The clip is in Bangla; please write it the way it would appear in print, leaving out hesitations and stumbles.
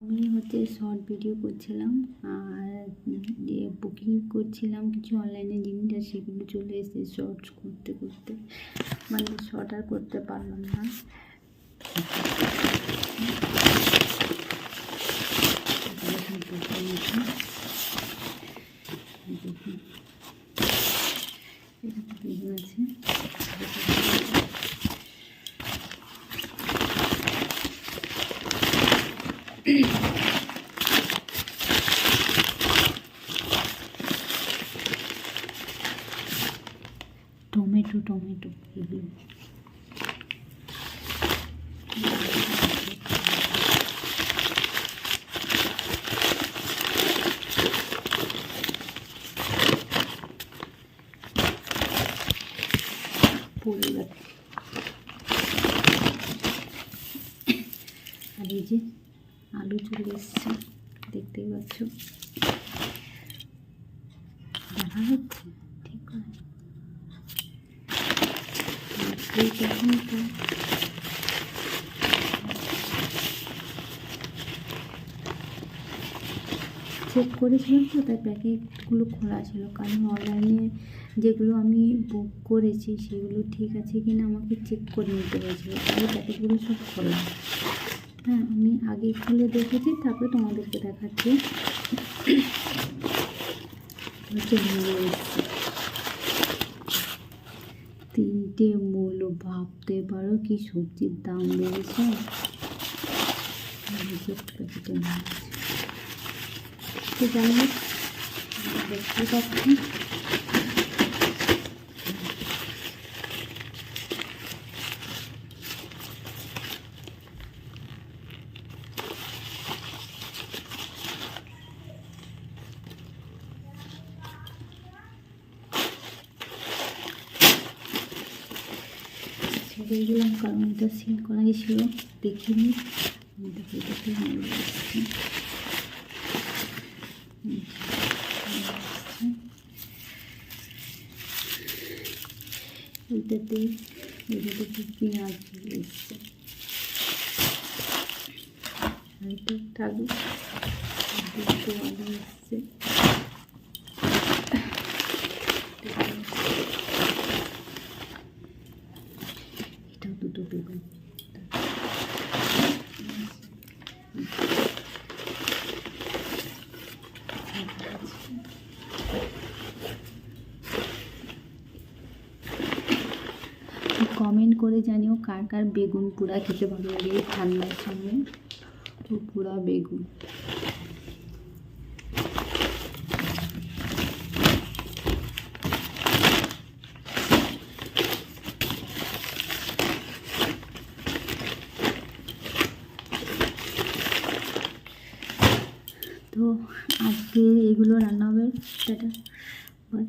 আমি হচ্ছে শর্ট ভিডিও করছিলাম আর বুকিং করছিলাম কিছু অনলাইনে জিনিস, আর সেগুলো চলে এসেছে শর্টস করতে করতে, মানে শর্ট আর করতে পারলাম না। আছে টমেটো টমেটো এগুলো পরিবার। আর এই যে আলু চলে এসছে, দেখতেই পাচ্ছ, দেখা যাচ্ছে ঠিক করে। চেক করেছিলাম তো, তাই প্যাকেটগুলো খোলা ছিল, কারণ অনলাইনে যেগুলো আমি বুক করেছি সেগুলো ঠিক আছে কিনা আমাকে চেক করে নিতে হয়েছিল, তাই প্যাকেটগুলো সব খোলা। হ্যাঁ, আমি আগে খুলে দেখেছি, তারপরে তোমাদেরকে দেখাচ্ছি। তিনটে মূল, ভাবতে পারো কি সবজির দাম বেড়েছে। তো যাই হোক, দেখতে পাচ্ছি ছেড়ে দিলাম, কারণ এটা সিল করাই ছিল, দেখিনি। এটাতে পেঁয়াজ এসছে, এটা একটা আলু, দুটো আলু এসছে, এটাও দুটো বেগুন। কমেন্ট করে জানিও কার কার বেগুন পোড়া খেতে ভালো লাগে এই ঠান্ডার সময়। তো পোড়া বেগুন তো আজকে এগুলো রান্না হবে। Tata, by.